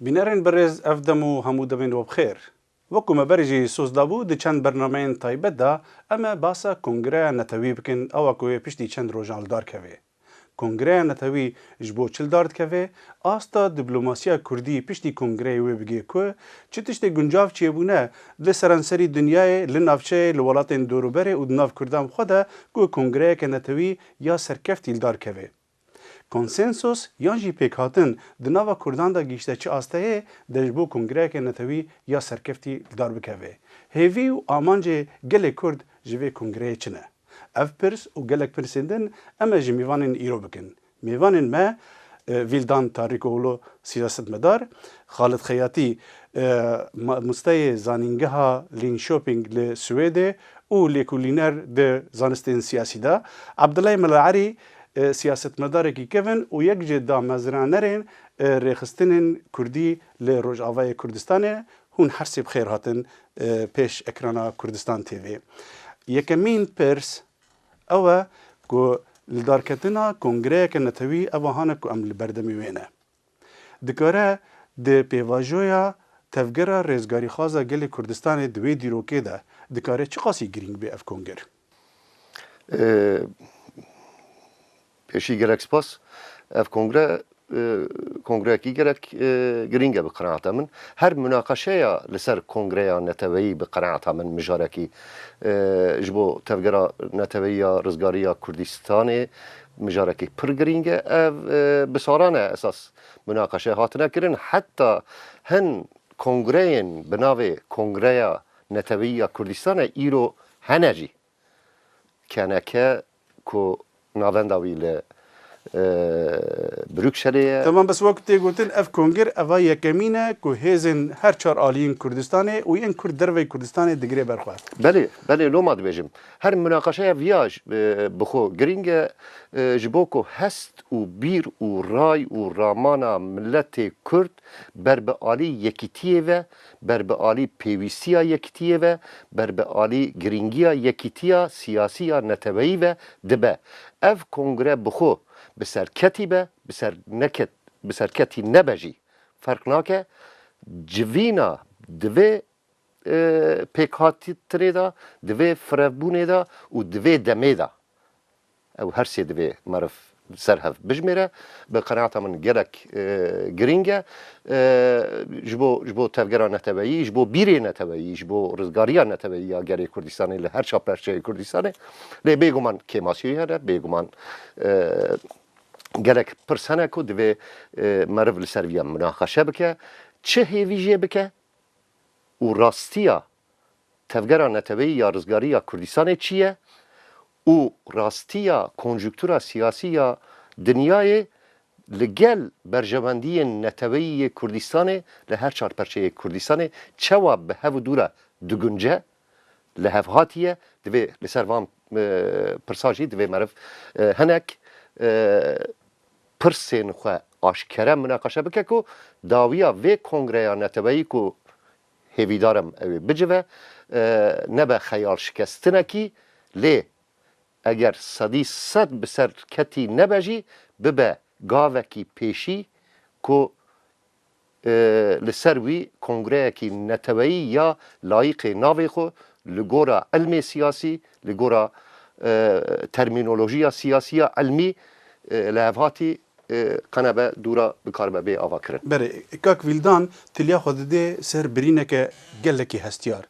بینرین برز افدمو همو دبین و بخیر. وکو مبرجی سوزدابو دی چند برنامه تایبت دا اما باسا کنگره نتوی بکن او اکوی پشتی چند روژان دار کوی. کنگره نتوی جبو چل دارد کوی آستا دیپلوماسیا کردی پشتی کنگره وی بگی که چه تشتی گنجاف چیه بونه لی سرانسری دنیای لنافچه لولاتین دوروبره و دناف کردام خوده که کنگره که نتوی یا سرکفتی دار کوی. کنسنسوس یان جی پیک هاتن د ناوا کردان دا گیشته چه آسته دجبو کنگره که نتوی یا سرکفتی دار بکوه. هیوی و آمانج گل کرد جوی کنگره چنه. اف پرس و گلک پرسندن اما جی میوانین ایرو بکن. میوانین ما ویلدان تاریکولو سیاست مدار، خالد خیاطی مستای زانینگه ها لین شوپینگ لسویده و لیکولینر ده زانستین سیاسی دا، عبدالله ملعری سیاست مداره کی کون و یک جدا مزرانرین رخستن کردی ل روجاوای کردستان هون حرسی بخیر هاتن پیش اکرانا کردستان تیوی یکمین پرس او کو لدارکتنا کنگره که نتوی او هانه کو عمل بردمی وینه دکاره د پیواژویا تفگره رزگاری خوازه گل کردستان دوی دیروکه ده دکاره چه قاسی گرینگ به اف کنگر؟ پیشی گرک سپاس اف کنگره کی گرک گرینگه به قناعت من هر مناقشه یا لسر کنگره نتوی به قناعت من مجارکی جبو تفگره نتوی یا رزگاری یا کردستان مجارکی پر گرینگه بسارانه اساس مناقشه هات نکرن حتی هن کنگره بناوی کنگره نتوی یا کردستان ایرو هنجی کنه که کو ناونداوی بروکسل تمام بس وقت قلتن اف کنگر اوا یکمینه که هزن هر چهار آلیین کردستانه و این کرد دروی کردستانه دگری برخواد بله لو ماد بيجم هر مناقشه ویاج بخو گرینگ جبوکو هست و بیر و رای و رامانا ملت کرد بر به عالی یکیتیه و بر به عالی پیویستیا یکیتیه و بر به عالی گرینگیا یکیتیا سیاسیا نتوی و دبه اف کنگره بخو بسرکتی به بسرکتی نبجی فرق ناکه جوینا دوی پیکاتی تریدا دوی فرابونه دا و دوی دمه دا او هر سی دوی معرف سرهف بجمیره به قناعت من گرک گرینگه جبو تفگران نتوایی جبو بیری نتوایی جبو رزگاریان نتوایی یا گری کردستانی لهر چاپرچه کردستانی لی بیگمان کیماسیوی هره بیگمان گرک پرسانه که دوی معرف لسرویا مناقشه بکه چه هیویجه بکه و راستیا تفگران نتوی یا رزگاری یا کردستان چیه و راستیا کنجکتورا سیاسی یا دنیای لگل برجواندی نتوی کردستان لهر چهار پرچه کردستان چوا به هفو دورا دگنجه لهف هاتیه دوی لسروان پرساجی دوی معرف هنک پرسین خواه آشکره مناقشه بکه که داویا وی کنگره نتوی که هیویدارم اوی بجوه نبه خیال شکستنه کی لی اگر صد بسر کتی نبجی ببه گاوه کی پیشی که لسروی کنگره کی نتوی یا لایق ناوی خو لگورا علم سیاسی لگورا ترمینولوژیا سیاسی علمی لحظاتی قنبه دورا بکاربه بی آوا کرن بله اکاک ویلدان تلیا خود ده سر برینه که گلکی هستیار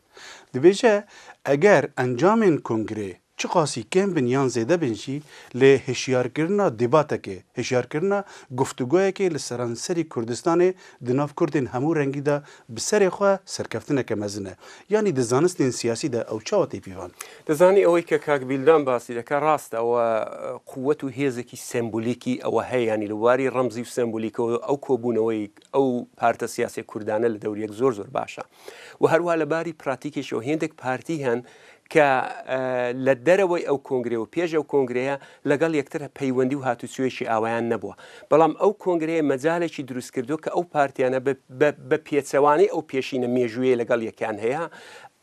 دبیجه اگر انجام کنگره چه قاسی کم بنیان زیده بنشی لی هشیار کرنا دیباته که هشیار کرنا گفتگوه که لسرانسری کردستان دناف کردین همو رنگی دا بسر خواه سرکفتنه که مزنه یعنی دزانستین سیاسی دا او چاوتی پیوان دزانی اوی که کاک بیلدان باسی دا که راست او قوت و هیزکی سمبولیکی او هی یعنی لواری رمزی و سمبولیک او کوبونوی او پارت سیاسی کردانه لدوری یک زور باشا و هر والا باری پراتیکش و هندک پارتی هن که لدروی او کنگره و پیش او کنگره لگل یکتر پیوندی و هاتوسیوشی آوایان نبوه بلام او کنگره مجاله چی درست کردو که او پارتیانه به پیتسوانی او پیشین میجوی لگل یکان هیا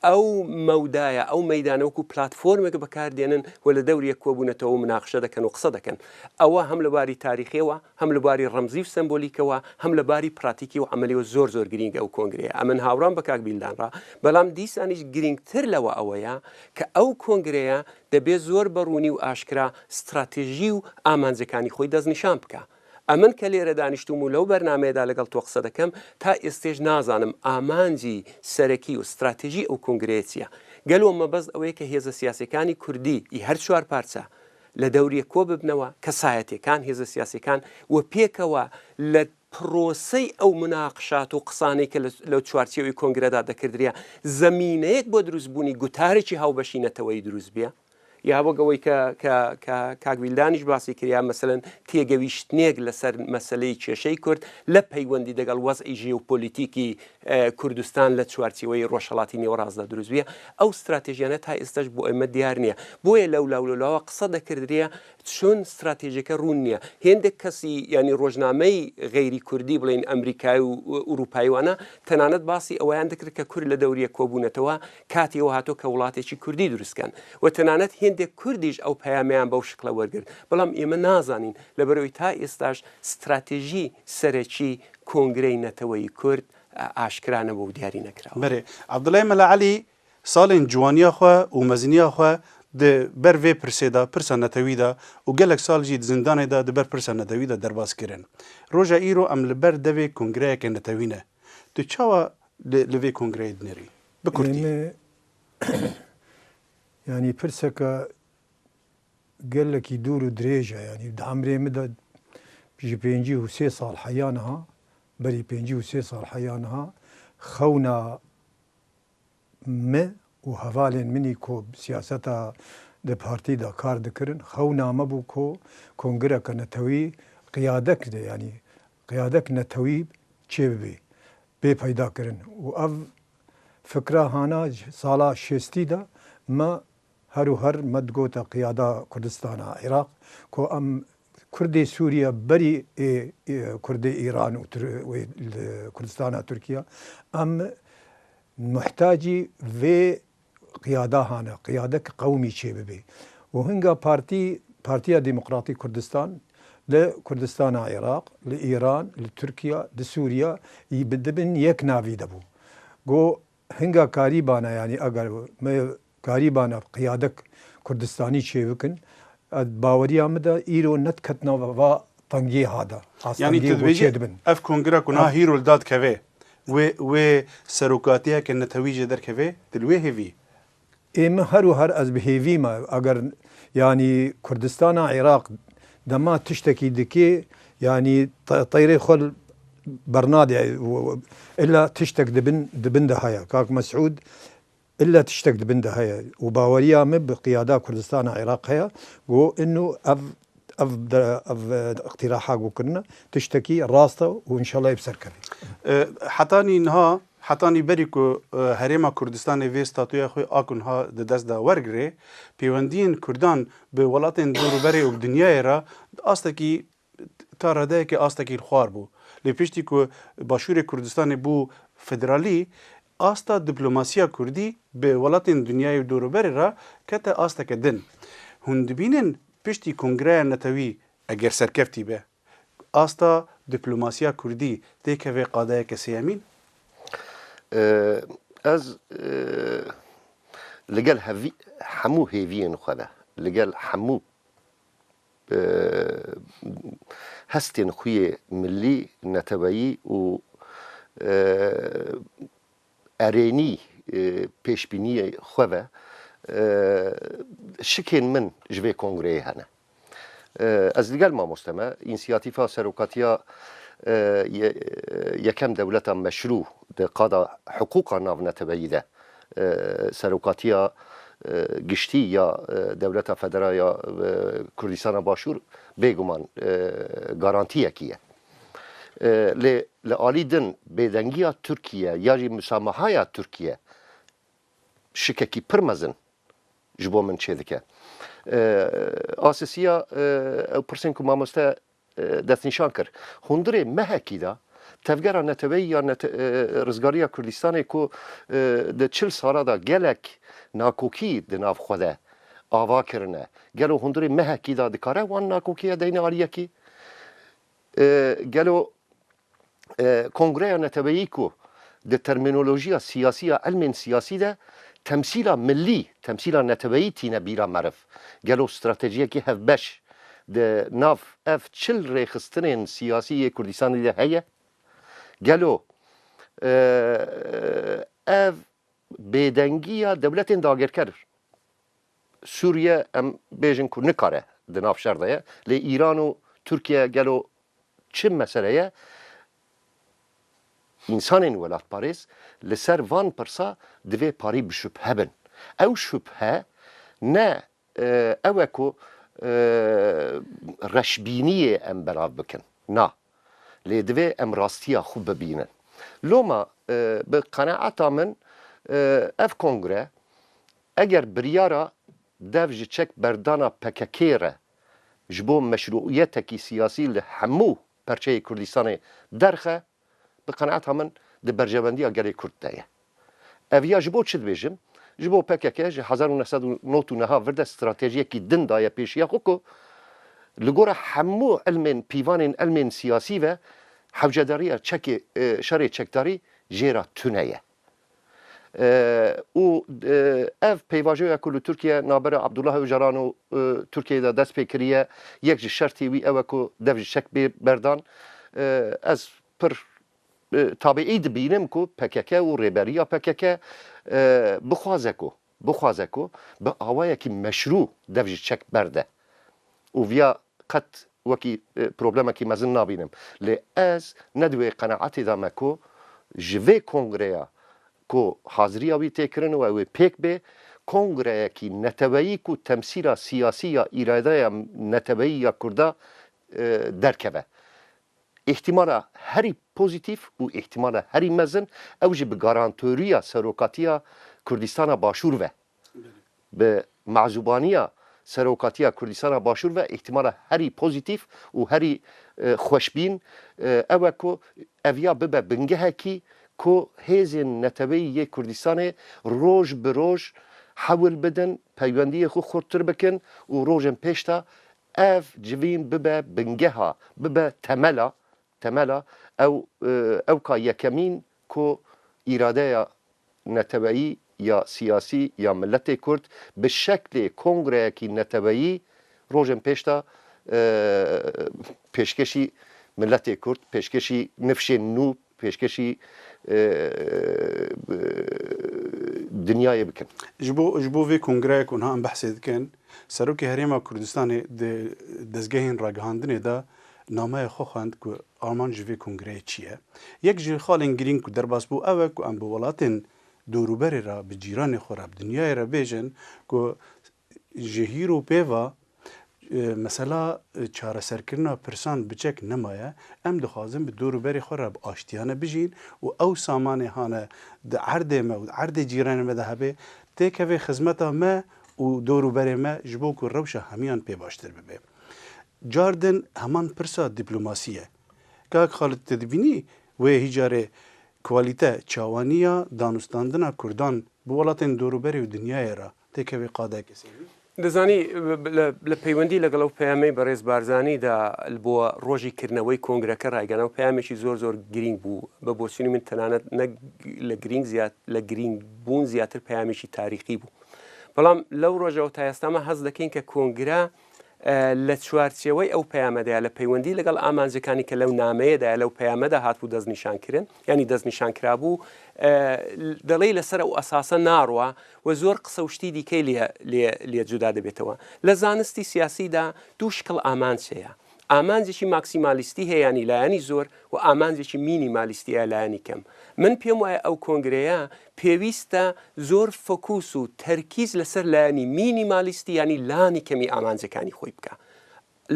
ئەو مەودایە ئەو مەدانەوەکو پلتفۆرمێک بەکاردێنن و لە دەوری کۆبوونەتەوە مناقشە دەکەن و قسە دەکەن ئەوە هەم لە باری تاریخیەوە هەم لە باری ڕەمزی و سمبۆلیکەوە هەم لە باری پراتیکی و عملیەوە زۆر گرینگە ئەو کۆنگرەیە ئەمن هاوڕان بە کاک بیلدانڕا بەڵام دیسانیش گرنگتر لەوە ئەوەیە کە ئەو کۆنگرەیە دەبێت زۆر بەڕوونی و ئاشکرا استراتێژی و ئامانجەکانی خۆی دەستنیشان بکە ئەمن کە لێرە دانیشتوم و لەو بەرنمەیەدا لەگەڵ تۆ قسە دەکەم تا ئێستێژ نازانم ئامانجی سەرەکی و استراتێژی ئەو کۆنگرەیەچیە گەلۆ مەبەست ئەوەیە کە هێزە سیاسەکانی کوردی هەر چوار پارچە لە دەوریە کۆ ببنەوە کەسایەتەکان هێزە سیاسەکان و پێکەوە لە پرۆسەی ئەو مناقشات و قسانەی کە لەو چوارچێوی کۆنگرەدا دەکردریا زەمینەیەک بۆ دروستبوونی گوتارێکی هاوبەشینەتەوەی دروست بێ یا بۆگەوەی کە کاکویلدانیش باسی کریا مەسەن تێگەویشتنێک لەسەر مەسلەی کێشەی کورد لە پەیوەندی دەگەڵ وەزئی ژێوپۆلیتیکی کوردستان لە چوارچەوەی ڕۆژهەڵاتی نێوەڕاستدا دروست بێ ئەو استراتێژیانە تا ئێستش بۆ ئێمە دیار نییە بۆیە لەولاوە قسە دەکردرێ چۆن استراتێژەکە ڕوون نییە هێندێک کەسی ینی ڕۆژنامەی غەیری کوردی بڵین ئەمریکای و ئوروپایوانە تەنانەت باسی ئەویان دەکرد کە کورد لە دەوریە کۆبوونەتەوە کاتیەوە هاتۆ کە وڵاتێکی کوردی دروستکەن و تەنانەت هێندێک کوردیش ئەو پەیامیان بەو شکلە وەرگرت بەڵام ئێمە نازانین لەبەرەوەی تا ئێستاش استراتێژی سەرەکی کۆنگرەی نەتەوەی کورد ئاشکرانە بۆ دیاری نەکراوە بەێ عەبدوڵای مەلاعەلی ساڵێن جوانیە خۆ و مەزنیە خۆ بەر vê pirsêda pirsa netewî da û gelek sal jî di zindanê da di ber pirsa netewî da derbas kirin. Roja îro em li ber devê kongreyekê netewî ne. Tu çawa li vê kongreyê dinêrî? Bi Kurdî. Yani pirseka gelekî dûr û dirêj e yani di emrê min de ji 53 sal heya niha berî 53 sal heya niha xewna me û hevalên minî ku siyaseta di partî da kar dikirin xewna me bû ku kongreka netewî qiyadek de yani qiyadek netewî çê bibe bê peyda kirin û ev fikra hana sala şêstî de me her û her me digota qiyada Kurdistana Iraq ku em Kurdê Sûriye berî Kurdê İran û Kurdistana Tirkiye em muhtacî vê qiyada hane qiyadek qewmî çê bibe û hinga Partiya Demokratîk Kurdistan li Kurdistana Iraq li İran li Tirkiye di Sûriye dibin yek navî de bû got hinga karîbana yani eger me karîbana qiyadek Kurdistanî çê bikin baweriya me de îro netketina va tengiyê hada Yani tu dibin ev kongre ku na hîro li dadkeve wê serokatiyeke netewî jê derkeve dil wê hêvî ئێمە هەر و هەر ئەس بهێڤیمە ئەگەر ینی کوردستانە عێراق دەما تشتێکی دکێ ینی تەیرێ خۆل بەرنادێ ئللا تشتێک دبن دە هەیە کاک مەسعود ئللا تشتێک دبن دە هەیە و باوەریە من بە قیادا کوردستانە عێراق هەیە گۆ ئنو ئەv اقتیراحا گوکردنە تشتێکی ڕاستە و ئینشەڵای بسەرکەوێ حتانی نها حتانی berî ku herêma Kurdistanê vê statuya xwe akunha di dest da wergirê pêwendiyên Kurdan bi welatên dûrberê û dinyayê re astekî ta redeyekê astekî xwar bû lê piştî ku Başûrê Kurdistanê bû federalî asta diplomasiya Kurdî bi welatên dinyayê û dûrberê re kete asteke din hûn dibînin piştî kongreya netewî eger serkeftî be asta diplomasiya Kurdî têkeve qadeyeke sêyemîn Ez li gel hemû hêviyên xwe de li gel hemû hestên xwe yê millî neteweyî û erênî pêşbîniyê xwe ve şikên min ji vê kongreyê hene ez li gel mamoste me însiyatîfa serokatiya yekem devleta meşrû di qada hukûqa navnetebeyî de serokatiya giştî ya devleta federaya Kurdistana Başûr bêguman garantiyekî ye lê li alî din bêdengiya Tirkiye ya jî müsamahaya Tirkiye şikekî pir mezin ji bo min çê dike asisiya ew pirsên ku mamoste destnîşan kir hundirê mehekî da تفگرا نتوی یا رزگاری کردستان کو ده 40 سالا دا گلک ناکوکی ده ناف خوده آوا کرنه گلو هندوری مهکی دا دکاره وان ناکوکی دین آلیه کی گلو کنگره نتوی کو ده ترمینولوژیا سیاسی علم سیاسی ده تمثيل ملي تمثيل نتبعي تينا بيرا معرف قالوا استراتيجية كي هف باش ده ناف اف تشل ريخسترين سياسية كردستان اللي هي قالوا اف بيدنگية دولتين داغر كر سوريا ام بيجن كو نكاره ده ناف شرده لإيران و تركيا قالوا چم مسألة İnsanın velat Paris لسر وان پرسا دوی پاری بشبه بن او شبه نه اوکو رشبینی ام براف بکن نه لی دوی ام راستیا خوب ببینن لوما به قناعتا من اف کنگره اگر بریارا دو جچک بردانا پککیره جبو مشروعیتکی سیاسی لحمو پرچه کردستان درخه بقناعتها من ده برجبندی اگری کرد دایه. اویا جبو چه بیجم؟ جبو PKK 1999 ورده استراتژی کی دن دایه پیشیا خوکو لگوره همو علم پیوان علم سیاسی و حوجداری چک شری چکداری جیرا تونیه. او اف پیواجوی کل ترکیه نابر عبدالله اوجران و ترکیه دا دست پیکریه یک شرطی وی اوکو دو شک بردان از پر طبیعی دبینم کو PKK و ریبریا PKK بخوازه کو به آوایی که مشروع دوجی چک برده و ویا قط وکی پروبلم که مزن نبینم لی از ندوی قناعتی دامه کو جوی کنگریا کو حاضری آوی تکرن و اوی پیک به کنگریا که نتوایی کو تمثیل سیاسی یا ایراده نتوایی یا کرده درکبه احتمال هری پوزیتیف و احتمال هری مزن اوجه به گارانتوریا سروکاتیا کردستان باشور و به معزوبانیا سروکاتیا کردستان باشور و احتمال هری پوزیتیف و هری خوشبین اوه کو اویا ببه بنگه کی کو هیزن نتوی کردستان روز به روز حول بدن پیوندی خو خورتر بکن و روزن پیشتا اف جوین ببه بنگه ها ببه تملا او کا یکمین کو اراده نتبعی یا سیاسی یا ملت کرد به شکل کنگره کی نتبعی روزن پیشتا پیشکشی ملت کرد پیشکشی نفش نو پیشکشی دنیای بکن جبو وی کنگره کنها ام بحث دکن سروکی هریما کردستان دزگهین راگهاندنه دا نامه خو خواند که آلمان جوی کنگره چیه یک جی خالن گرین که در باس بو اوه که ام بولاتن دوروبری را به جیران خورا به دنیای را بیجن که جهیر و پیوا مثلا چاره سرکرنا پرسان بچک نمایه ام دخوازم به دوروبری خورا به آشتیانه بجین و او سامانه هانه ده عرد ما و عرد جیران ما ده هبه تیکوی خزمتا ما و دوروبری ما جبو که روش همیان پی باشتر ببه جاردن همان پرسا دیپلوماسیه که خالد تدبینی و هیجاره کوالیته چاوانیا دانستاندنا کردان بولاتن دوروبری و دنیای را تکوی قاده کسی دەزانی لە پەیوەندی لەگەڵ ئەو پەیامەی بەڕێز بارزانیدا بۆ ڕۆژی کردنەوەی کۆنگرەکە ڕایگەنەوە پەیامێکی زۆر گرنگ بوو بە بۆچوونی من تەنانەت لە گرنگ بوون زیاتر پەیامێکی تاریخی بوو بەڵام لەو ڕۆژەوە تا ئێستامە هەز دەکەین کە کۆنگرە لە چوارچێوەی ئەو پەیامەدایە لە پەیوەندی لەگەڵ ئامانجەکانی کە لەو نامەیەدایە لەو پەیامەدا هاتبوو دەستنیشانکردن ینی دەستنیشانکرا بوو دەڵێ لەسەر ئەو ئەساسە ناڕوە و زۆر قسە و شتی دیکەی لێ جودا دەبێتەوە لە زانستی سیاسیدا دوو شکڵ ئامانجەیە ئامانجێکی ماکسیمالیستی هەیە ینی لایەنی زۆر و ئامانجێکی مینیمالیستی هەیە لایەنی کەم من پێم وایە ئەو کۆنگرەیە پێویستە زۆر فۆکوس و تەرکیز لەسەر لایەنی مینیمالیستی ینی لانی کەمی ئامانجەکانی خۆی بکە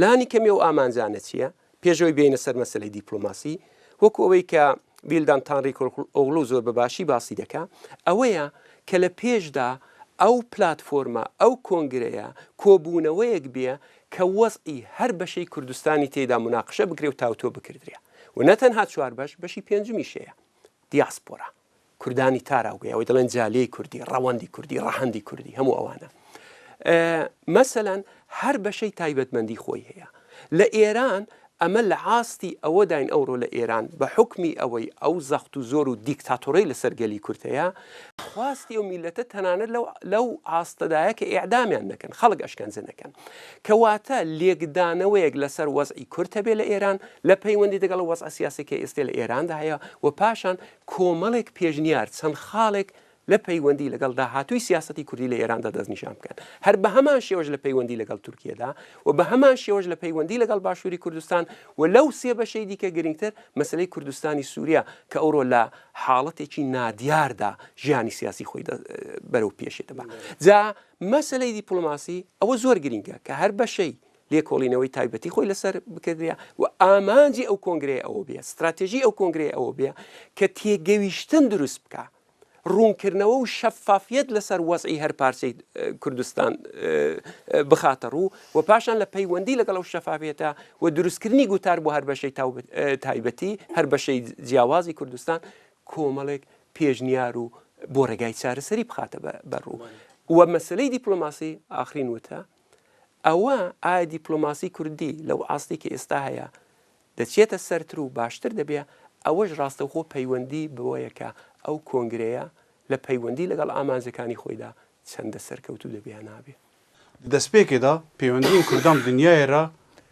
لانی کەمی ئەو ئامانجانە چییە پێشەوەی بینە سەر مەسەلەی دیپلۆماسی وەکو ئەوەی کە بیلدان تانڕیک ئۆغڵو زۆر بەباشی باسی دەکا ئەوەیە کە لە پێشدا ئەو پلاتفۆرمە ئەو کۆنگرەیە کۆبوونەوەیەک بێ کە وەزئی هەر بەشەی کوردستانی تێدا مناقشە بکرێ و تاوتۆ بکردرێ و نەتەنها چوار بەشی پێنجمیشەیە دیاسپۆرا کوردانی تاراوگەی ئەوەی دەڵێن جالێی کوردی ڕەوەندی کوردی ڕەهەندی کوردی هەموو ئەوانە مەسەلەن هەر بەشەی تایبەتمەندی خۆی هەیە لە ئێران ئەمە لە ئاستی ئەوەداین ئەوڕۆ لە ئێران بە حکمی ئەوەی ئەو زەخت و زۆر و دیکتاتۆرەی لەسەر گەلی کورتەیە خواستی ئەو میلەتە تەنانەت لەو ئاستەدایە کە ئێعدامیان نەکەن خەڵک ئەشکەنجە نەکەن کەواتە لێکدانەوەیەک لەسەر وەزعی کورتە بێ لە ئێران لە پەیوەندی دەگەڵ وەزع سیاسێکی ئێستا لە ئێراندا هەیە و پاشان کۆمەڵێک پێشنیار چەند خاڵێک لە پەیوەندی لەگەڵ داهاتووی سیاسەتی کوردی لە ئێراندا دەستنیشان بکەن هەر بە هەمان شێوەش لە پەیوەندی لەگەڵ تورکیەدا و بە هەمان شێوەش لە پەیوەندی لەگەڵ باشووری کوردستان و لەو سێ بەشەی دیکە گرنگتر مەسلەی کوردستانی سووریا کە ئەوڕۆ لە حاڵەتێکی نادیاردا ژیانی سیاسی خۆی بەرەو پێشێتەوە جا مەسلەی دیپلۆماسی ئەوە زۆر گرنگە کە هەر بەشەی لێکۆڵینەوەی تایبەتی خۆی لەسەر بکردرێ و ئامانجی ئەو کۆنگرەیە ئەوە بێ استراتێژی ئەو کۆنگرەیە ئەوە بێ کە تێگەویشتن دروست بکە ڕوونکردنەوە و شەفافیت لەسەر وەزعی هەر پارچەی کوردستان بخاتە ڕوو و پاشان لە پەیوەندی لەگەڵ ئەو شەفافیەتە و دروستکردنی گوتار بۆ هەر بەشەی تایبەتی هەر بەشەی جیاوازی کوردستان کۆمەڵێک پێشنیار و بۆ ڕێگای چارەسەری بخاتە بەڕوو و مەسلەی دیپلۆماسی ئاخرین وتە ئەوە ئایا دیپلۆماسی کوردی لەو ئاستی کە ئێستا هەیە دەچێتە سەرتر و باشتر دەبێ ئەوەش ڕاستەوخۆ پەیوەندی بەوەیەکە ئەو کۆنگرەیە لە پەیوەندی لەگەڵ ئامانجەکانی خۆیدا چەندە سەرکەوتو دەبیان نابێ دەستپێکێدا پەیوەندیین کوردان دنیایێرا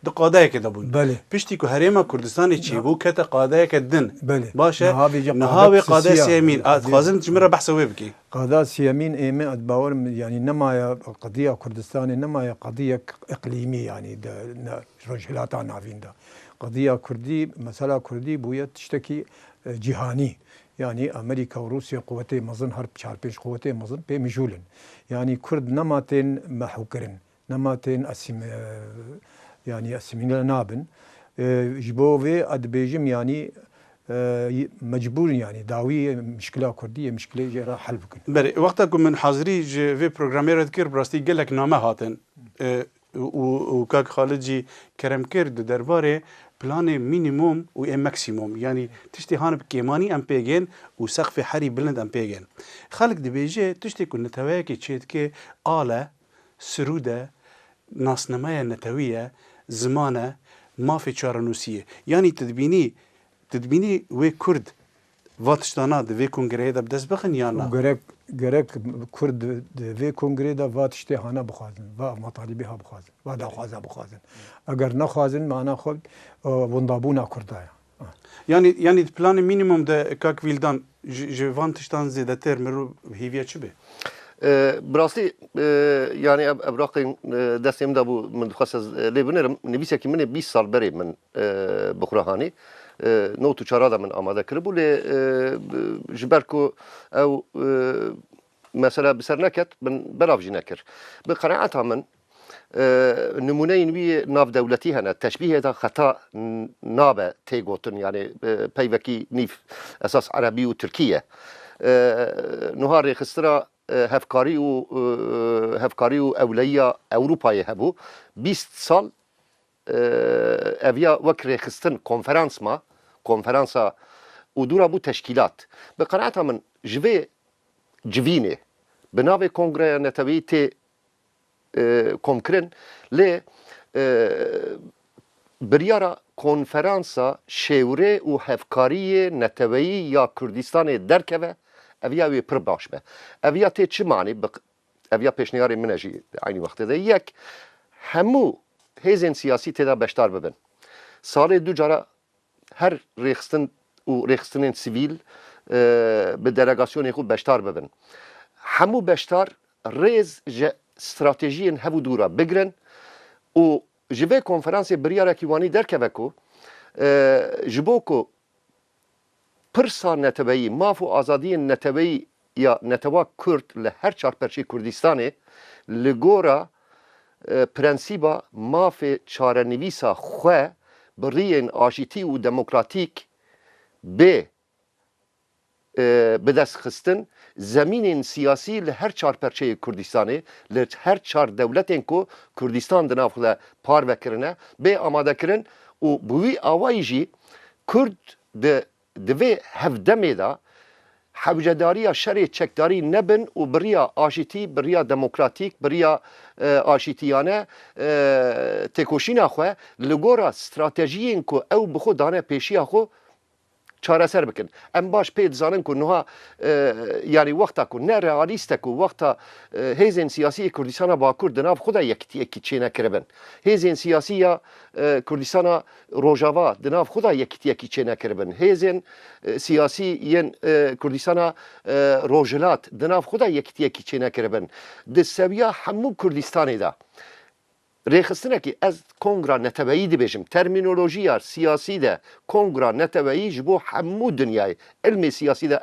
دە قادایەکێدا بوون پشتی کو هەرێمە کوردستانی چی بوو کەتە قادایەکە دن باشە نەهاوێ قادای سێمین خوازن چمرە بەحسەوێ بکەی قادا سێمین ئێمە ئەتباوەرم ینی نەمایە قەدیە کوردستانی نەمایە قەدیە ئەقلیمی ینی ڕۆژهێلاتا ناویندا قەدیە کوردی مەسەلا کوردی بووە تشتێکی جیهانی يعني أمريكا وروسيا قوتي مزن هرب شهر بيش قوتي مزن بمجولن يعني كرد نماتين محوكرن نماتين يعني أسمين نابن جبوه أدبيجم يعني مجبور يعني داوي مشكلة كردية مشكلة جرا حل بكن. بري وقتكم من حاضري في برنامج ذكر براستي قال لك نامه هاتن وكاك خالدجي كرم كرد درباره بلان مينيموم و ماكسيموم يعني تشتي هان بكيماني ام بيجين وسقف حري بلند ام بيجين خالق دبيجي تشتي كن نتواكي تشيتكي آلة سرودة ناسنمايا نتوية زمانة ما في چارنوسية يعني تدبيني وي كرد واتشتانا دوی کنگره دا بدست بخن یا نه؟ گرک کرد دوی کنگره دا واتشته هانا بخوازن و مطالبی ها بخوازن و داخوازه بخوازن اگر نخوازن معنا خود وندابونا کردایا يعني بلان مينيموم ده كاك ويلدان جوان تشتان زيادة تر مرو هيفيا چه به؟ براستی يعني ابراقي دستم دا بو من خاص لبنان نبيسه كي من 20 سال بري من بخراهاني نوتو چارا من آماده کرد ولی جبرکو او مثلا بسر نکت من برافجی نکر به قناعت من نمونه نوی ناف دولتی هنه تشبیه دا خطا نابه تیگوتن يعني پیوکی نیف اساس عربی و ترکیه نهار خسرا هفکاری و اولیا اروپای هبو 20 سال اویا وکر خستن کنفرانسا و دورا بو تشکیلات به قناعت من جوینه بناوی کنگره نتوی تی کمکرن لی بریارا کنفرانسا شوره و هفکاری نتوی یا کردستان درکوه اویا وی پر باش به اویا تی چه معنی اویا پیشنیاری منجی عینی وقت ده یک همو هیزن سیاسی تدا بشتار ببن سال دو جارا هر ریخستن سیویل به دلگاسیون خود بشتار ببن همو بشتار ریز استراتژی هفو دورا بگرن و جوه کنفرانس بریاره کیوانی درکه بکو جبو کو پرسا نتبایی مافو آزادی نتبایی یا نتوا کرد لهر چار پرچی کردستانه لگورا پرنسیبا مافی چارنویسا خواه برین آجیتی و دموکراتیک به دست خستن زمین سیاسی لهر چار پرچه کردستانه لهر چار دولتین کو کردستان دناف خدا پار وکرنه به آماده کرن و بوی آوایی جی کرد دوی هفدمه دا حوجداری شر چکداری نبن و بریا آشتی بریا دموکراتیک بریا آشتیانه تکوشین خواه لگورا استراتژیین کو او بخو دانه پیشی خو چاره سر بکن ام باش پید زانن کو نها یعنی وقتا کو نه رئالیست کو وقتا هیزن سیاسی کردستان با کرد ناف خدا یکی چینه کربن هیزن سیاسی کردستان روجاوا دناف خدا یکی چینه کربن هیزن سیاسی ین کردستان روجلات دناف خدا یکی چینه کربن د سویا همو کردستان دا ریخستنه که از کنگرا نتوایی دی بیشم ترمینولوژی سیاسی ده کنگرا نتوایی جبو همو دنیای علم سیاسی ده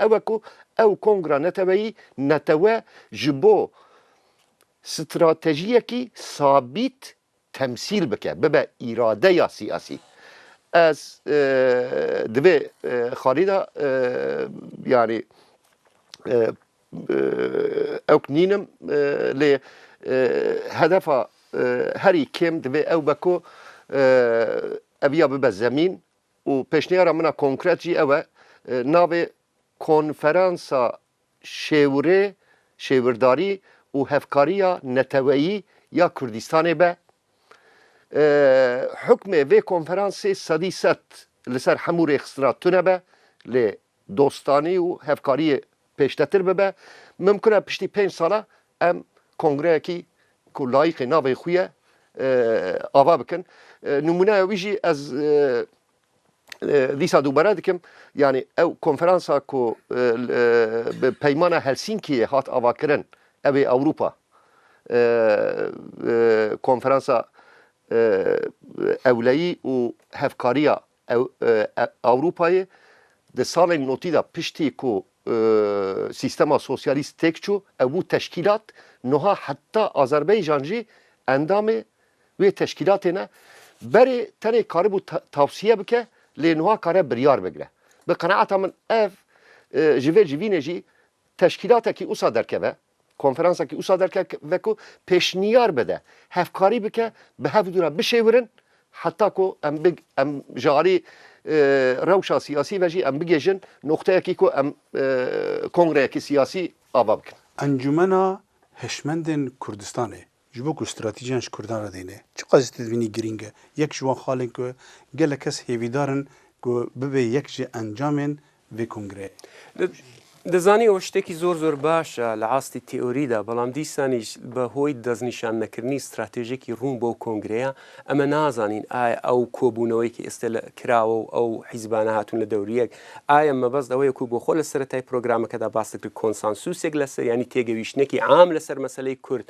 او کنگرا نتوایی نتوه جبو استراتژیه کی ثابت تمثیل بکه ببه اراده یا سیاسی از دوی خالیده یعنی اوک نینم لی هدفا هری کم دوی او بکو اویا ببه زمین و پیشنیارا منا کنکرت جی اوه ناوی کنفرانسا شیورداری و هفکاریا نتوایی یا کردستان به حکم وی کنفرانسی صدی ست لسر همو ریخسترات تونه به لی دوستانی و هفکاری پیشتتر ببه ممکنه پشتی 5 ساله ام کنگره کی که لایق ناوی خویه آوا بکن نمونه ویجی از دیسا دوباره دکم یعنی او کنفرانسا که به پیمان هلسینکی هات آوا کرن اوی اوروپا کنفرانسا اولایی و هفکاریا اوروپای ده سال نوتی دا پشتی که سیستم سوسیالیست تک چو او تشکیلات نها حتی آذربایجان جی اندام و تشکیلات نه بری تنه کار بو توصیه بکه لی نها کار بریار بگیره به قناعت من اف جوی جوینه جی تشکیلات کی اوسا درکه کنفرانسا کی اوسا درکه و کو پیشنیار بده هفکاری بکه به هفدورا بشورن حتی کو ام جاری روشا سیاسی و جی ام بگیجن نقطه کی کو ام کنگره کی سیاسی آبا بکن انجمنا هشمندن کردستانه جبو کو استراتیجیانش کردان را دینه چه قضیه تدوینی گرینگه یک جوان خالن که گله کس هیویدارن که ببه یک جه انجامن و کنگره دەزانی ئەوە شتێکی زۆر باشە لە ئاستی تئۆریدا بەڵام دیسانیش بە هۆی دەستنیشان نەکردنی استراتێژێکی ڕوون بۆ کۆنگرەیە ئەمە نازانین ئایا ئەو کۆبوونەوەیکی ئێستا کراوە و ئەو حیزبانە هاتوون لە دەوریەک ئایا مەبەست ئەوەیەکو بۆ خۆ لە سەرەتای پرۆگرامەکەدا باس کرد کۆنسانسوسێک لەسەر ینی تێگەویشتنێکی عام لەسەر مەسەلەی کورد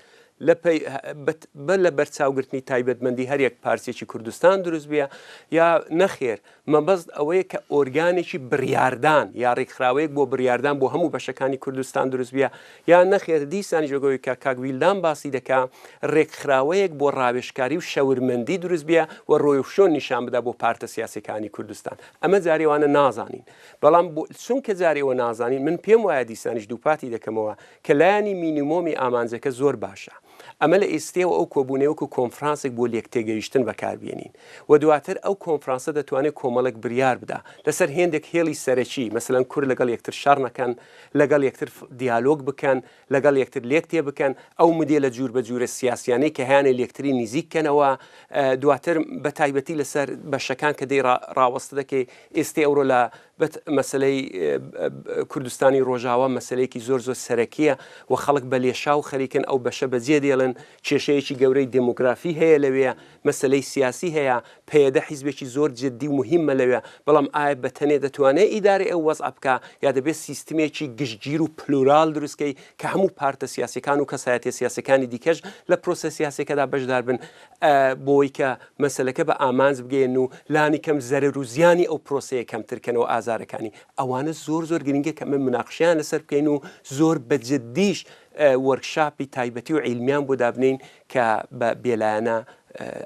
بە لە بەرچاوگرتنی تایبەتمەندی هەر یەک پارچێکی کوردستان دروست بێ یا نەخێر مەبەست ئەوەیە کە ئۆرگانێکی بڕیاردان یا ڕێکخراوەیەک بۆ بڕیاردان بۆ هەموو بەشەکانی کوردستان دروست بێ یا نەخێر دیسانی ژۆگەوەی کە کاکویلدان باسی دەکا ڕێکخراوەیەک بۆ ڕاوێژکاری و شەورمەندی دروست بێ و ڕۆیشۆن نیشان بدا بۆ پارتە سیاسەکانی کوردستان ئەمە جارێوانە نازانین بەڵام چونکە جارێوە نازانین من پێم وایە دیسانیش دووپاتی دەکەمەوە کە لایانی مینیمۆمی ئامانجەکە زۆر باشە ئەمە لە ئێستێەوە ئەو کۆبوونەوەکو کۆنفرانسێک بۆ لێکتێگەیشتن بەکاربیێنین و دواتر ئەو کۆنفرانسە دەتوانێت کۆمەڵێک بریار بدا لەسەر هێندێک هێڵی سەرەکی مەسەلەن کورد لەگەڵ یەکتر شەڕ نەکەن لەگەڵ یەکتر دیالۆگ بکەن لەگەڵ یەکتر لێک تێ بکەن ئەو مدێ لە جوور بە جوورە سیاسیانەی کە هیانە لێکتری نزیککەنەوە دواتر بە تایبەتی لەسەر بەشەکان کە دەی ڕاوەستە دەکەی ئێستی ئەوڕۆ لە مەسلەی کوردستانی ڕۆژاوە مەسلەیەکی زۆر سەرەکیە و خەڵک بە لێشا و خەریکن ئەو بەشە بەجێ دێڵن کێشەیەکی گەورەی دموگرافی هەیە لەوێ مەسلەی سیاسی هەیە پەیەدە حیزبێکی زۆر جددی و مهمە لەوێ بەڵام ئایا بەتەنێ دەتوانێت ئیداری ئەو وەزع بکە یا دەبێت سیستمێکی گشتگیر و پلورال دروستکەی کە هەموو پارتە سیاسەکان و کەسایەتە سیاسەکانی دیکەش لە پرۆسە سیاسەکەدا بەشدار بن بۆی کە مەسلەکە بە ئامانج بگەین و لانی کەم زەرەر و زیانی ئەو پرۆسەیە کەمترکەنەوە ئازارەکانی ئەوانە زۆر گرنگە کە من مناقشیان لەسەر بکەین و زۆر بەجددیش وەرکشاپی تایبەتی و عیلمیان بۆ دابنین کە بە بێلایەنە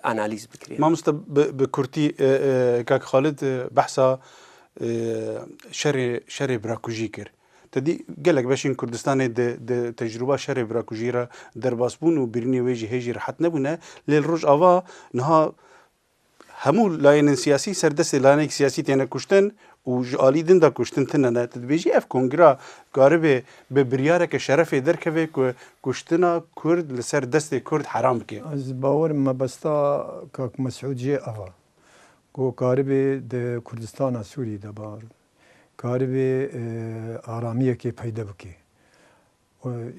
ئانالیز بکرێن مامۆستا بە کورتی کاک خالد بەحسا شەرێ براکوژی کرد تدی gelek beşên Kurdistanê de tecrüba şerê birakujî re derbasbûn û birînê wê jî hêjî rehet nebûne lê roj ava niha همو لاین سیاسی سردست لاین سیاسی تینه کشتن و جالی دن دا کشتن تنه تدبیجی اف کنگرا قارب به بریاره که شرف درکوه که کشتنا کرد لسر دست کرد حرام که از باور ما بستا که مسعود جی آوا کو قارب د کردستان سوری دبار قارب آرامیه که پیدا بکی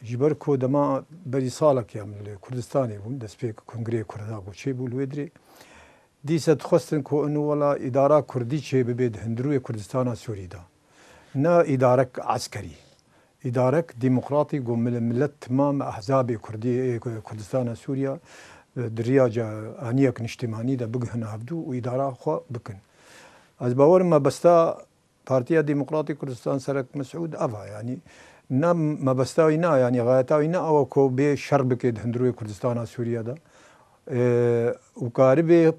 جبر کو دما بری سالا که عمل کردستانی بوم دست به کنگره کردا کو چه بول ودری دیست خواستن کو انو ولا اداره کردی چه ببید هندروی کردستان سوری دا نه اداره عسکری اداره ديمقراطي قوم ملت تمام احزاب كردي كردستان سوريا درياجة انيك نجتماعي دا بقهن هبدو واداره خو بكن از باور ما بستا بارتيا ديمقراطي كردستان سرك مسعود افا يعني نم ما بستاوينا يعني غايتاوينا او كو بي شربك هندروي كردستان سوريا دا وقاربي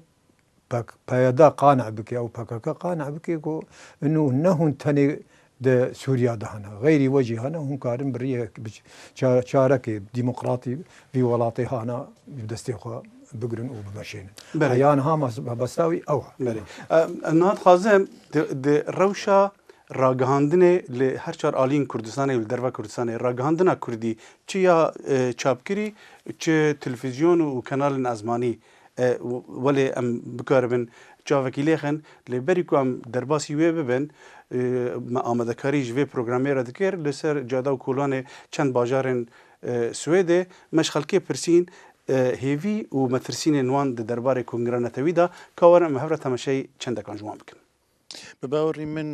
بايدا قانع بك او باكاكا قانع بك كو انه نهن تاني د سوريا دهنا غير وجه هنا هم كارم بريه شارك ديمقراطي في ولاطي هنا بدستيخوا بقرن وبمشين يعني ها بساوي او النهار خازم د روشا راگهاندنه ل هر چهار آلین کردستان و دروا کردستان راگهاندنه کردی چیا چاپکری چه تلویزیون و کانال ازمانی ولی ام بکاربن جاوکی لیخن لبری کو ام درباسی وی ببن ما آماده کاری جوی پروگرامی را دکر لسر جادا و کولان چند باجارن سویده مشخلکی پرسین هیوی و مترسین نوان درباره کنگره نتویدا کاورم مهبره تماشای چند دکان جوان بکن بباوری من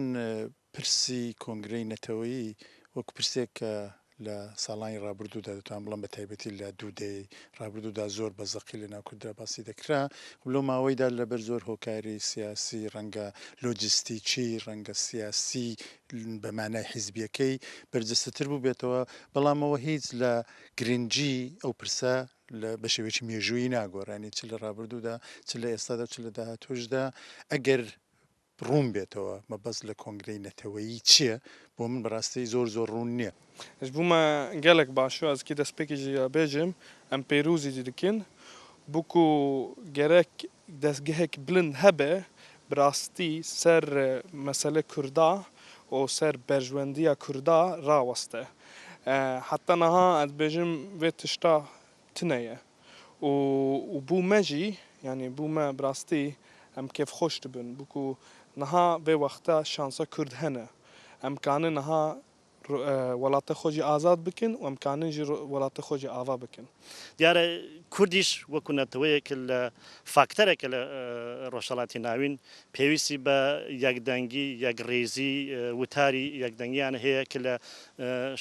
پرسی کنگره نتویی وەکو پرسێک لە ساڵانی ڕابردوودا دەتوان بڵم بە تایبەتی لە دوودەی ڕابردوودا زۆر بەزەقی لە ناو کوردرا باسی دەکرا لەو ماوەیدا لەبەر زۆر هۆکاری سیاسی ڕەنگە لۆجستیکی ڕەنگە سیاسی بە مانای حیزبیەکەی بەرجەستەتر بوو بێتەوە بەڵامەوە هیچ لە گرنگجی ئەو پرسە بە شێوەیەکی مێژوویی ناگۆڕانی چ لە ڕابردوودا چ لە ئێستادا چ لە داهاتوشدا ئەگەر ڕوون بێتەوە مەبەست لە کۆنگرەی نەتەوەیی چییە بۆ من بەڕاستی زۆر ڕوون نییە اش بوومە gelek باشوە ئەزکی دەستپێکێکی بێژم ئەم پێروزی dikin بووکو گەرەک دەستگەهێک بلند هەبێ براستی سەر مەسەلە کووردا و سەر بەرژوەندیە کووردا ڕاوەستە حتا نەها ئەدبێژم vê tişta tineye و بوومە jî yani بوومە براستی ئەم kêfxweş dibin bûku niha vê wexta şansa Kurd hene em kanin niha welatê xwe jî azad bikin û em kanin jî welatê xwe jî ava bikin. دیارە کوردیش وەکو نەتەوەیەک لە فاکتەرێکە لە ڕۆژهەڵاتی ناوین پێویستی بە یەکدەنگی یەکڕێزی وتاری یەکدەنگیان هەیە کە لە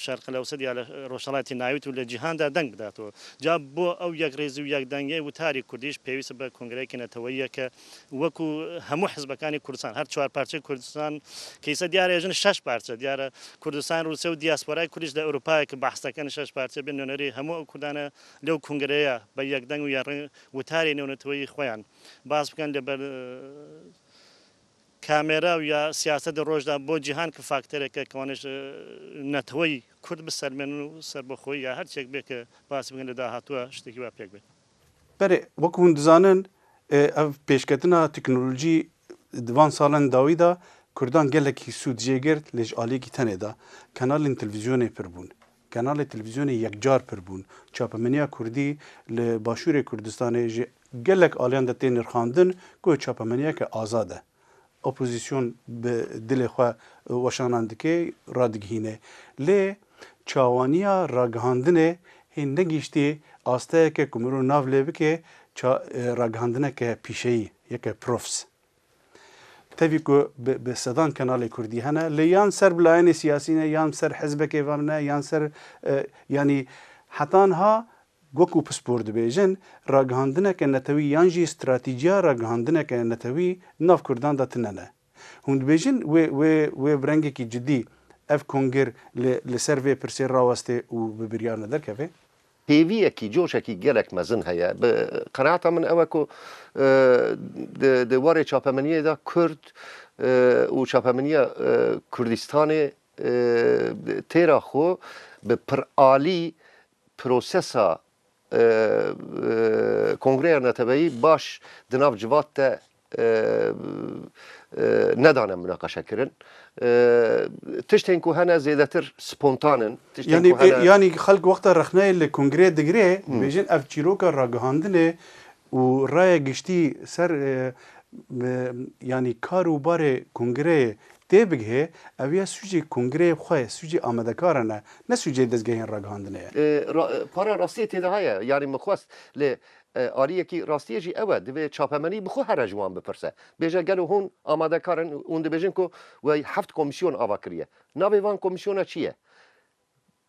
شەرق لەوسەد یا لە ڕۆژهەڵاتی ناویت و لە جیهاندا دەنگ بداتەوە جا بۆ ئەو یەکڕێزی و یەکدەنگی وتاری کوردیش پێویستە بە کۆنگرەیەکی نەتەوەییە کە وەکو هەموو حزبەکانی کوردستان هەر چوار پارچەی کوردستان کەیسە دیارە ێژن 6 پارچە دیارە کوردستان رووسە و دیاسپۆرای کوردیش لە ئەوروپایە کە بەحسەکەن 6 پارچە بن نوێنەری هەموو ئەو کوردانە لەو کنگرەیە بە یەکدەنگ و وتاری نێونەتەوەیی خۆیان باس بکەن لەبەر کامێرا و یا سیاست ڕۆژدا بۆ جیهان کە فاکتەرێکە کەوانش نەتەوەی کورد بسەرمێنن و سەربەخۆی یا هەرچێک بێ کە باس بکەن لە داهاتووە شتێکی وا پێک بێت بەێ وەکو hûn dizanin ev pêşketina teknolojî di van salan dawî da Kurdan gelekî sûd jêgirt lê ji aliyekî tenê da kanalên televîzyonê pir bûn kanalê televîzyonê yekcar pir bûn çapemeniya Kurdî li Başûrê Kurdistanê ji gelek aliyan de tê nirxandin ku çapemeniyeke azad e opozîsyon bi dilê xwe weşanan dike radigihîne lê çawaniya ragihandinê hên negîştî asteyeke ku mirov nav lê bike ragihandineke pîşeyî yeke profs tevî ku bi sedan kanalê Kurdî hene lê yan ser bilayînê siyasî ne yan ser hezbekê ve ne yan ser yanî hetan ha wekû pispor dibêjin ragihandineke netewî yan jî stratîjiya ragihandineke netewî nav Kurdan da tune ne hûn dibêjin wê bi rengekî cidî ev kongir li ser vê pirsê rawestê û bi biryar ne derkeve هێویەکی جۆشێکی gelek mezin heye bi qenaeta min ew ku di warê çapemeniyeê de Kurd û çapemeniya Kurdistanê têra xwe bi piralî prosesa Kongreya Neteweyî baş di nav civat te ندانم مناقشه کردن تشتین که هنه زیادتر سپونتانن يعني خلق وقت رخناي الكونغري دغري بيجن اف تشيروكا راغهاندنه و راي گشتي سر يعني كارو بار كونغري تبگه اویا سوجي كونغري خو سوجي آمدکارانه نه سوجي دزگهين راغهاندنه پارا راستی تدهایه یعنی مخواست ل آریه کی راستیه جی اوه دوی چاپمنی بخو هر جوان بپرسه بیجه گلو هون آماده کارن اون دو بیجن که و 7 کمیسیون آوا کریه ناوی وان کمیسیون چیه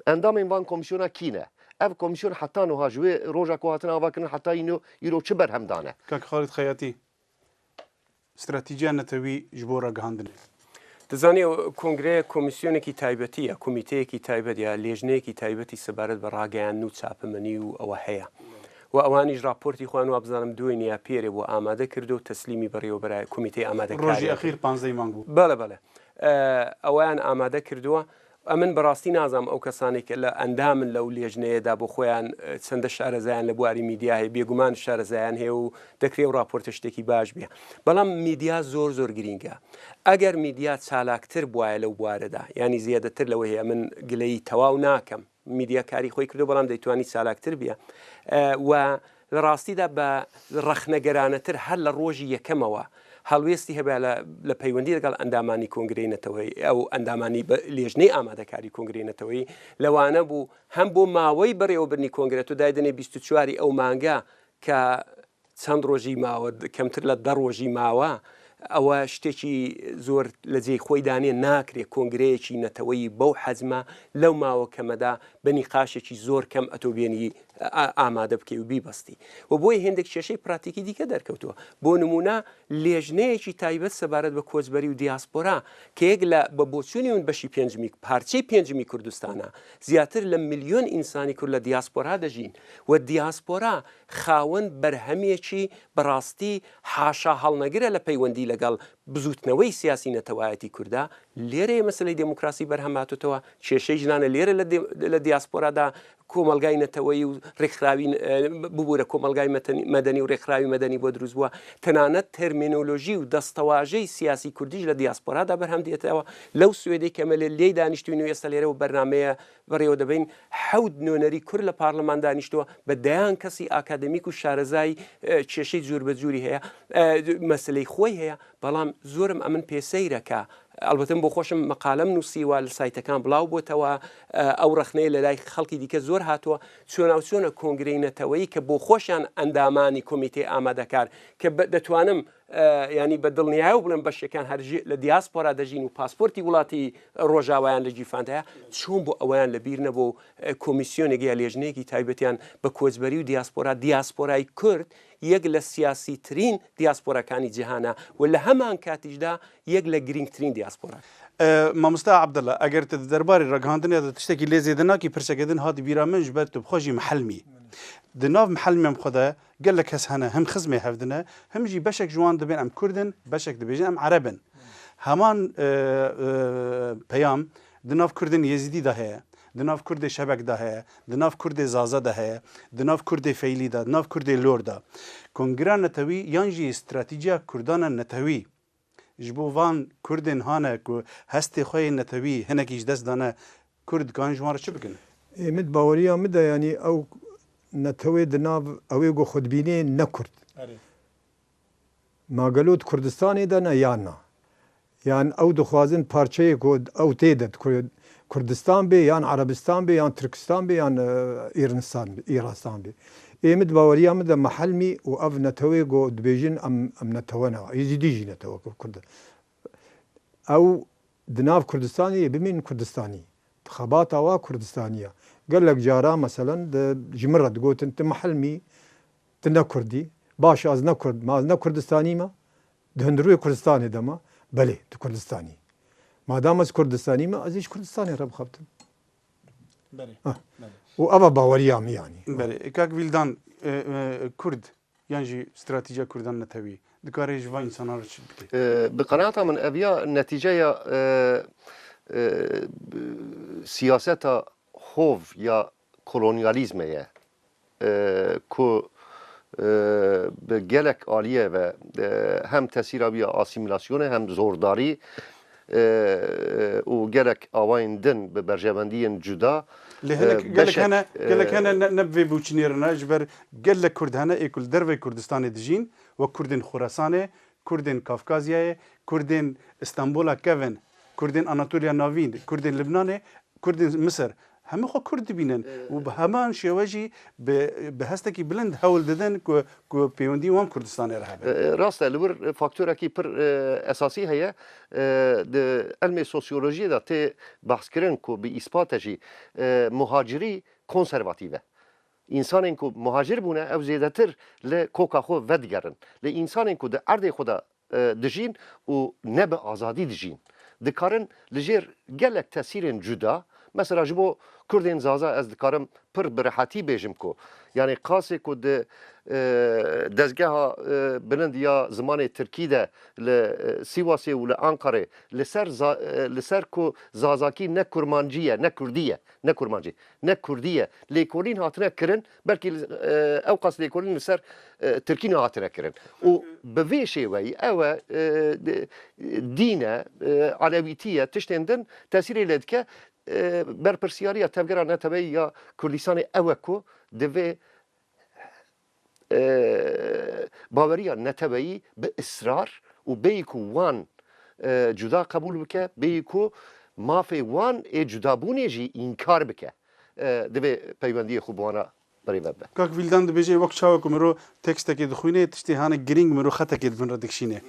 اندام این وان کمیسیون کینه اف کمیسیون حتی نوها جوی روژا که هاتن آوا کرن حتی اینو یرو چه برهم دانه كاك خالد خياتي استراتيجية نتوي جبو راغهاندنه دەزانێ کۆنگرەیە کۆمیسیۆنێکی تایبەتیە کۆمیتەیەکی تایبەتە لێژنەیەکی تایبەتی سەبارەت بە ڕاگەیاندن و چاپەمەنی و ئەوە هەیە و ئەوانیش راپۆرتی خۆیان و بزانم دوێ نیە پێرێ بۆ ئامادە کردو و تەسلیمی بەڕێوەبەرای کۆمیتەی ئامادەکاری ڕۆژی ئەخیر 15 مانگ بوو بەڵێ ئەویان ئامادە کردووە ئەمن بەڕاستی نازام ئەو کەسانێک لە ئەندامن لەو لێژنەیەدا بۆ خۆیان چەندە شارەزایان لە بواری میدیا هەیە بێگومان شارەزایان هەیە و دەکرێت و راپۆرتە شتێکی باش بێ بەڵام میدیا زۆر گرینگە ئەگەر میدیا چالاکتر بواە لەو بوارەدا ینی زیادەتر لەوە هەیە من گلەی تەواو ناکەم میدیا کاری خۆی کردو بەڵام دەیتوانی چالاکتر بێ و لە ڕاستیدا بە ڕەخنەگەرانەتر هەر لە ڕۆژی یەکەمەوە هەڵوێستی هەبێ لە پەیوەندی لەگەڵ ئەندامانی کۆنگرەی نەتەوەی ئەو ئەندامانی لێژنەی ئامادەکاری کۆنگرەی نەتەوەی لەوانە بوو هەم بۆ ماوەی بەڕێوەبرنی کۆنگرێت و دایدنێ 24 ئەو مانگە کە چەند ڕۆژی ماوە کەمتر لە 10 ڕۆژی ماوە ئەوە شتێکی زۆر لە جێی خۆی دانێ ناکرێت کۆنگرەیەکی نەتەوەی بەو حەزمە لەو ماوە کەمەدا بەنی قاشێکی زۆر کەم ئەتۆبێنی ئامادە بکەی و بیبەستی و بۆی هێندێک کێشەی پراتیکی دیکە دەرکەوتووە بۆ نمونە لێژنەیەکی تایبەت سەبارەت بە کۆچبەری و دیاسپۆرا کە یەک لە بە بۆچوونی اون بەشی پێنجمی پارچەی پێنجمی کوردستانە زیاتر لە ملیۆن ئینسانی کورد لە دیاسپۆرا دەژین و دیاسپۆرا خاوەن بەرهەمێکی بەڕاستی حاشا هەڵنەگرە لە پەیوەندی لەگەڵ بزوتنەوەی سیاسی نەتەوایەتی کووردا لێرەیە مەسلەی دموکراسی بەرهەماتوتەوە کێشەی ژنانە لێرە لە دیاسپۆرادا کۆمەلگای نەتەوەی و ڕێکخراوی ببوورە کۆمەلگای مەدەنی و ڕێکخراوی مەدەنی بۆ دروست بووە تەنانەت تەرمینۆلۆژی و دەستەواژەی سیاسی کوردیش لە دیاسپۆرادا بەرهەم دێتەوە لەو سوێدەی کەمە لێی دانیشتوین و ئێستا لێرە و بەرنمەیە بەڕێوە دەبین حەوت نوێنەری کورد لە پارلەمان دانیشتووە بە دەیان کەسی ئاکادمیک و شارەزای کێشەی جوور بە جووری هەیە مەسلەی خۆی هەیە بەڵام زۆرم ئەمن پێسەیرەکە ئەلبەتەن بۆ خۆشم مەقالەم نووسیوە لە سایتەکان بڵاو بۆتەوە ئەو ڕەخنەیە لە لای خەڵکی دیکە زۆر هاتووە چۆنە کۆنگرەی نەتەوەی کە بۆ خۆشیان ئەندامانی کۆمیتەی ئامادەکار کە دەتوانم ینی بە دڵنیایە و بڵێن بەشەکان هەرژی لە دیاسپۆرا دەژین و پاسپۆرتی وڵاتی ڕۆژاوایان لە جیفاندەیە چۆن بۆ ئەویان لەبیر نەبوو کۆمیسیۆنێکی یا لێژنەیەکی تایبەتیان بە کۆچبەری و دیاسپۆرای کورد یەک لە سیاسی ترین دیاسپۆرەکانی جیهانە و لە هەمان کاتیشدا یەک لە گرنگترین دیاسپۆرا مامۆستا عەبدەڵڵا ئەگەر دەربارەی ڕاگەهاندنە تشتێکی لێ زێدەناکی پرسەکردن هاتی بیرا من ji ber tu bixwe jî mihelmî di nav mihelmên xwe de gelek kes hene him xizmê hevdine him jî beşek ji wan dibên em Kurdin beşek dibêjin em Erebin heman peyam di nav Kurdên Yezîdî de heye di nav Kurdê Şebek de heye di nav Kurdê Zaza de heye di nav Kurdê Feylî de di nav Kurdê Lor de Kongreya Netewî yan jî stratîjiya Kurdana netewî ji bo van Kurdên hane ku hestê xwe yê netewî hinekî ji dest dane Kurd kan ji wan re çi bikin من باوریya min de yanî ew netewê di nav ew ê got xwedbînê ne Kurd magelot Kurdistanê de ne yan na yan ew dixwazin parçeyê ku ew tê de Kurdistan bê yan Erebistan bê yan Tirkistan bê yan Îranistan bê ê min baweriya min de mehelmî û ev netewê got dibêjin em netewe ne Êzîdî jî netewe Kurd ew di nav Kurdistanê bimînin Kurdistanî xebata wa Kurdistaniya gelek cara meselen ji min re digotin tu mehelmî tu ne Kurdî baş az ne Kurd ma az ne Kurdistanî me di hundirûyê Kurdistanê de me belê tu Kurdistanî madam ez Kurdistanî me ez ê ji Kurdistanê re bixebtim û ev e baweriya min yanî Belê kak Vîldan Kurd yan jî stratîjiya Kurdan netewî dikare ji van însanan re çi bike bi qenaata min eviya netîceya siyaseta hov ya kolonyalizme ye ku به gelek aliye ve hem tesirabiya asimilasyonu hem zordari و gelek avayın din bi berjevendiyên cuda gelek hene nebvê bûçinêrine ji ber gelek Kurd hene ê ku li dervê Kurdistanê dijîn ve Kurdên Xurasanê, Kurdên Kafkazyayê, Kurdên İstanbul'a kevin, Kurdên Anatolya Navîn, Kurdên Libnanê, Kurdên Misir hemû xwe Kurd dibînin û bi heman şêwe jî bi hestekî bilind hewl didin ku pêwendî wan Kurdistanê re hebe. Rast e li wir faktorekî pir esasî heye di elmê sosyolojiyê de tê behskirin ku bi îspate jî muhacirî konservatîv e. İnsanên ku muhacir bûne ew zêdetir li koka xwe vedigerin. Li însanên ku di erdê xwe de dijîn û ne bi azadî dijîn. Dikarin li jêr gelek tesîrên cuda mesela ji bo Kurdên zaza ez dikarim pir bi rehatî bêjim ku yani qasê ku di dezgeha bilind ya zimanê Tirkî de li Sîwasê û li Ankarê li ser ku zazakî ne kurmancî ye ne Kurdî ye ne kurmancî ne Kurdî ye lêkolîn hatine kirin belkî ew qas lêkolîn li ser Tirkî ne hatine kirin û bi vê şêweyî ew e dîn e alewîtî ye tiştên din tesîrê lê dike berpirsiyariya tevgera netebeyî ya Kurdistanê ew e ku divê baweriya netebeyî bi ısrar û bêyî ku wan cuda qebûl bike bêyî ku mafê wan ê cudabûnê jî înkar bike divê peywendiyê xwe bi wana berêve be. Kak Vîldan dibêje wek çawa ku mirov tekstekê dixwîne tiştê hane girîng mirov xetekê dibin re dikşîne.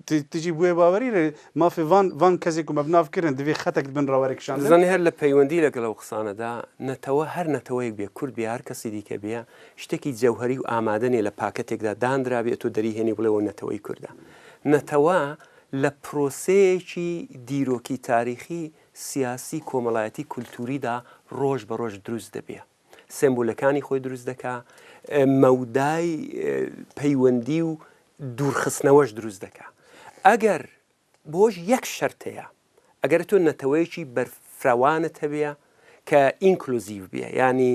Tu jî bûye bawerî re mafê van kesê ku me bi nav kirin divê xetek dibin rawerê kişandin. Zanî her li peywendî lagel ew qisane de netewe her neteweyek bê Kurd bê her kesî dîke bêye ştekî cewherî û amadenê li paketek de dandirabî tu derî henî bڵێ we neteweyî Kurd e. Netewe li proseyekî dîrokî tarîxî siyasî komelayetî kultûrî de roj be roj drûst dibê. Sembolekانی xۆی دروست دەکا مەودای پەیوەندی و دوورخستنەوەش دروست دەکا ئەگەر بۆش یەک شەرتەیە ئەگەر تۆ نەتەوەیەکی بەرفراوانت هەبێ کە ئینکلوزیڤ بێ ینی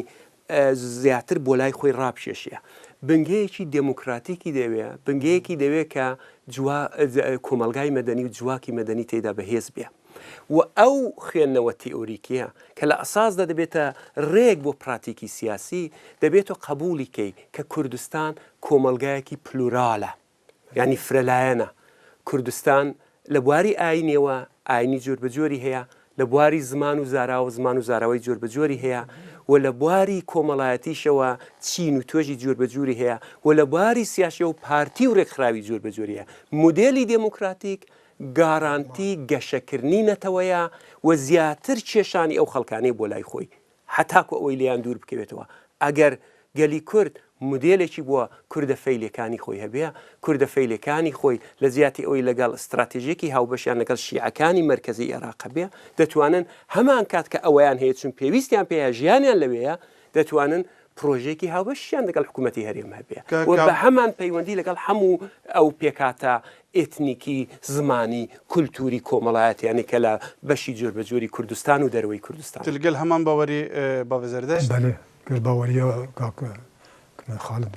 زیاتر بۆ لای خۆی ڕابشێشیە بنگەیەکی دموکراتیکی دەوێ بنگەیەکی دەوێ کە کۆمەلگای مەدەنی و جواکی مەدەنی تێدا بەهێز بێ و ئەو خوێندنەوە تئۆریکیە کە لە ئەساسدا دەبێتە ڕێک بۆ پراتیکی سیاسی دەبێتە قبولی کەی کە کوردستان کۆمەلگایەکی پلورالە ینی فرەلایەنە کوردستان لە بواری ئاینیەوە ئاینی جۆربەجۆری هەیە لە بواری زمان و زاراوە زمان و زاراوەی جۆربەجۆری هەیە و لە بواری کۆمەڵایەتیشەوە چین و توێژی جۆربەجۆری هەیە و لە بواری سیاسە و پارتی و ڕێکخراوی جۆربەجۆری هەیە مودێلی دموکراتیک گارانتی گەشەکردنی نەتەوەیە و زیاتر کێشانی ئەو خەڵکانەی بۆ لای خۆی حتاکو ئەوەی لیان دوور بکەوێتەوە ئەگەر گەلی کورد مدێلێکی بووە کوردە فەیلەکانی خۆی هەبێ کوردە فەیلەکانی خۆی لە زیاتی ئەوەی لەگەڵ استراتێژیەکی هاوبەشیان لەگەڵ شیعەکانی مرکزی عێراق بێ دەتوانن هەمان کات کە ئەوەیان هەیە چون پێویستیان پێیە ژیانیان لەوەیە دەتوانن پرۆژێکی هاوبەشیان لەگەڵ حکوومەتی هەرێم هەبێ و بە هەمان پەیوەندی لەگەڵ هەموو ئەو پێکاتە ئێتنیکی زمانی کولتوری کۆمەڵایەتیانی کە لە بەشی جۆربەجۆری کوردستان و دەروەی کوردستان تلگەل هەمان باوەری باوەزەردەشت گەر باوەریە کاکە خالد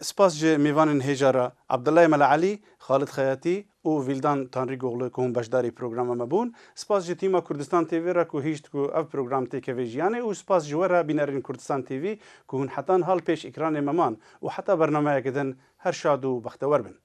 سپاس جê mêvanên hêjara Abdullah Melealî, Xalid Xeyatî û Vîldan Tanrîgoğlu ku hûn beşdarî programa me bûn. Spas ji tîma Kurdistan TV re ku hîşt ku ev program têkeve jiyanê û spas ji we re bînerên Kurdistan TV ku hûn hetan hal pêş ekranê me man û heta bernameyekê din her şad û bextewer bin.